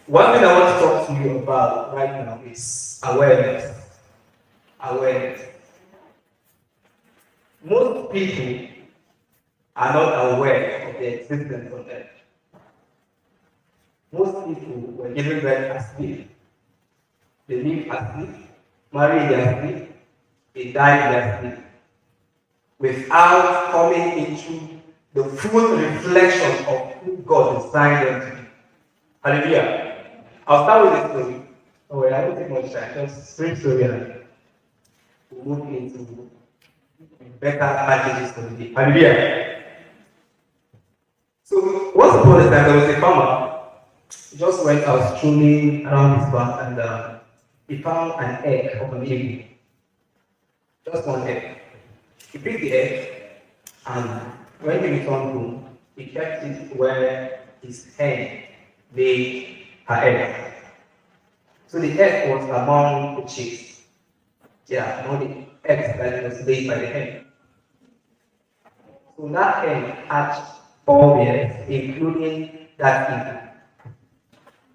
One thing I want to talk to you about right now is awareness. Awareness. Most people are not aware of the existence of death. Most people were given birth asleep. They live asleep, marry in their sleep, they die in their sleep, without coming into the full reflection of who God designed them to be. Hallelujah. I'll start with this story. Oh, wait, I don't take much time. Just brief story and we'll move into better passages for the day. Hallelujah. So, once upon a time, there was a farmer. He just went out strolling around his farm and he found an egg of an eagle. Just one egg. He picked the egg and when he returned home, he kept it where his hen laid her egg. So the egg was among the chicks. Yeah, among the eggs that was laid by the hen. So that hen hatched all the eggs, including that eagle.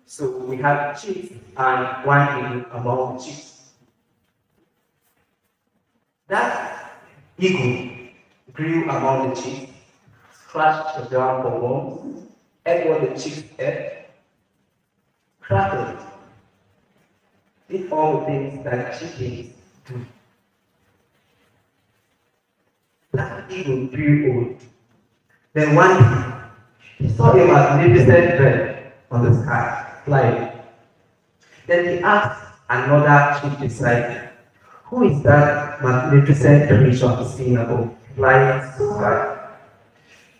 So we had chicks and one eagle among the chicks. That eagle grew among the chicks, scratched the ground for worms, ate what the chicks ate, crackled, did all the things that chickens do. That eagle grew old. Then one day, he saw a magnificent bird on the sky, flying. Then he asked another chick beside him, who is that magnificent creature seen above, flying so high?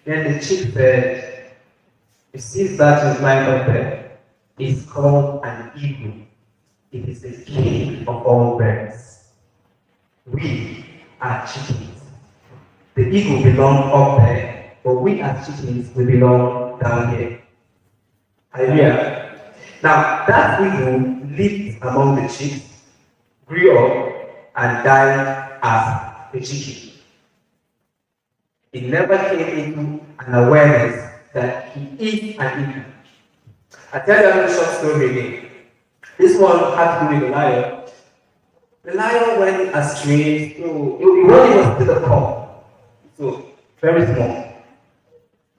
Then the chick said, you see that is flying up there? It's called an eagle. It is the king of all birds. We are chickens. The eagle belongs up there, but we as chickens, we belong down here. Hallelujah. Now, that eagle lived among the chicks, grew up, and died as a chicken. It never came into an awareness that he is an eagle. I tell you a short story again. This one had to do with the lion. The lion went astray, so it was still a cub, so very small.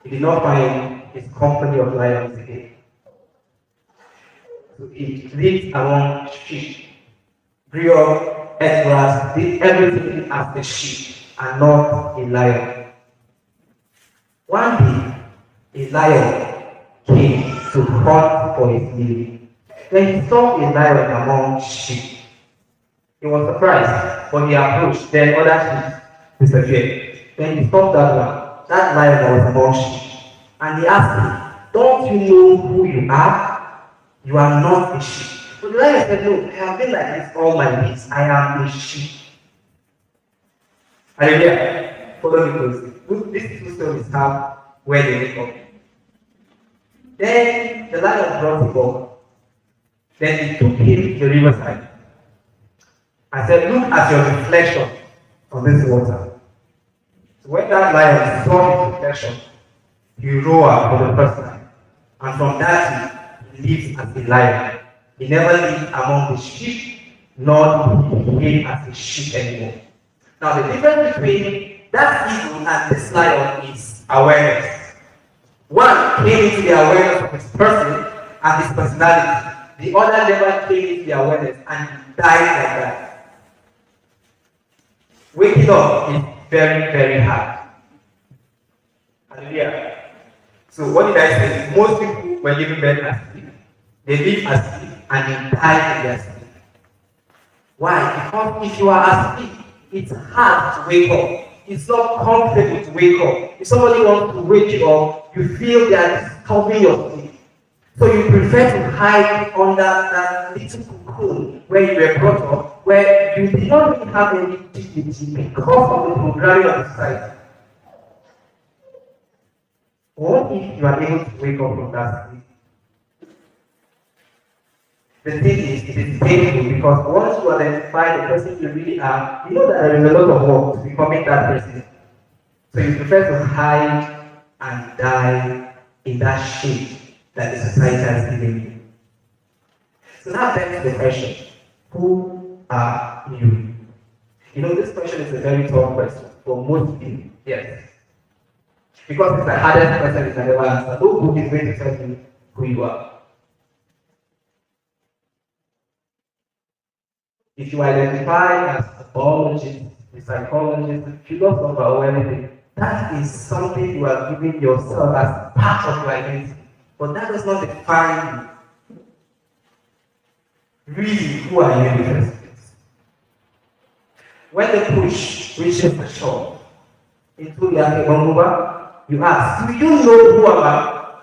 He did not find his company of lions again. So he lived among sheep, grew up, ate grass, did everything as a sheep and not a lion. One day, a lion came to hunt for his meal. Then he saw a lion among sheep. He was surprised, but he approached, then other sheep disappeared. Then he stopped that one, that lion that was among sheep. And he asked him, don't you know who you are? You are not a sheep. But the lion said, no, I have been like this all my days. I am a sheep. Hallelujah. Follow me closely. These two stories have where they wake up. Then the lion brought him up. Then he took him to the riverside. I said, look at your reflection on this water. So when that lion saw his reflection, he roared for the first time. And from that he lives as a lion. He never lived among the sheep, nor did he behave as a sheep anymore. Now the difference between that eagle and this lion is awareness. One came into the awareness of his person and his personality. The other never came into the awareness and he died like that. Waking up is very, very hard. Hallelujah. So what did I say? Most people were given birth asleep. They live asleep and they die in their sleep. Why? Because if you are asleep, it's hard to wake up. It's not comfortable to wake up. If somebody wants to wake you up, you feel they are disturbing your sleep. So you prefer to hide under that little cocoon where you were brought up, where you did not really have any dignity because of the programming of the society. What if you are able to wake up from that sleep? The thing is, it is painful because once you identify the person you really are, you know that there is a lot of work to becoming that person. So you prefer to hide and die in that shape that the society has given you. So that begs the question, who are you? You know, this question is a very tough question for most people. Yes. Because it's the hardest question you can ever answer. No book is going to tell you who you are. If you identify as a biologist, a psychologist, a philosopher, or anything, that is something you are giving yourself as part of your identity. But that does not define you. Really, who are you in the first place? When the push reaches the shore into the Akemonuba, you ask, do you know who am I?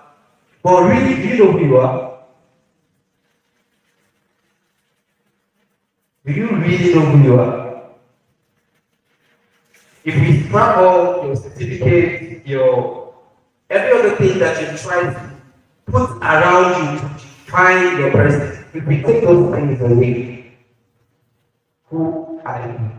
But really, do you know who you are? Do you really know who you are? If we scrap all your certificates, your every other thing that you try to put around you to define your person, if we take those things away, who are you?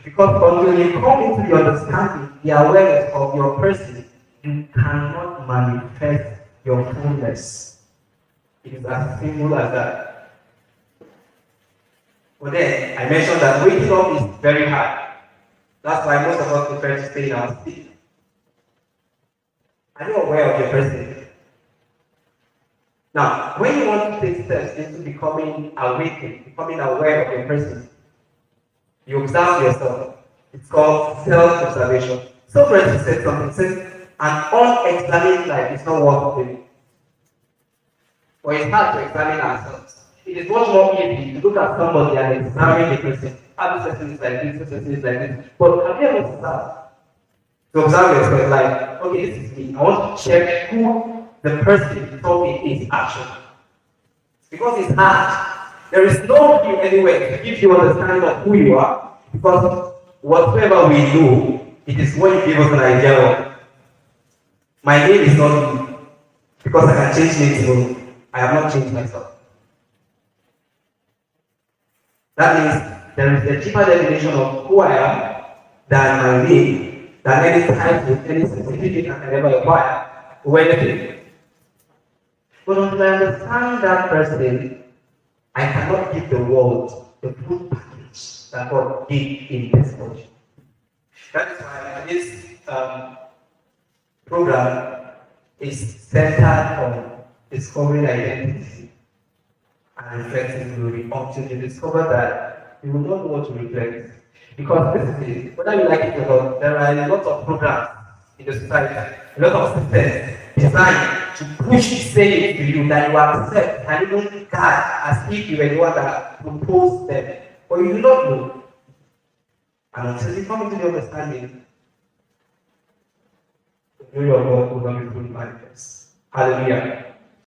Because until you come into the understanding, the awareness of your person, you cannot manifest your fullness. It is as simple as that. But then, I mentioned that waking up is very hard. That's why most of us prefer to stay in our sleep. Are you aware of your person? Now, when you want to take steps into becoming awakened, becoming aware of your person, you observe yourself. It's called self-observation. Socrates said something, says, an unexamined life is not worth living. But it's hard to examine ourselves. It is much more easy to look at somebody and examine the person. How this person is like this, this person is like this. But have you ever observed? To observe yourself, like, okay, this is me. I want to check who the person told me is actually. Because it's hard. There is no view anywhere to give you understanding of who you are. Because whatever we do, it is what you give us an idea of. My name is not me. Because I can change names tomorrow. I have not changed myself. That means there is a deeper definition of who I am than my name, than any title, any certificate I can ever acquire, or anything. But until I understand that person, I cannot give the world the full package that God gave in this body. That is why this program is centered on discovering identity and reflecting glory until you discover that you will not know what to reflect. Because basically, whether you like it or not, there are a lot of programs in the society, a lot of systems designed to push the saying to you that you accept and even regard as if you were the one that proposed them. But you do not know. And until you come into the understanding, the glory of God will not be fully manifest. Hallelujah.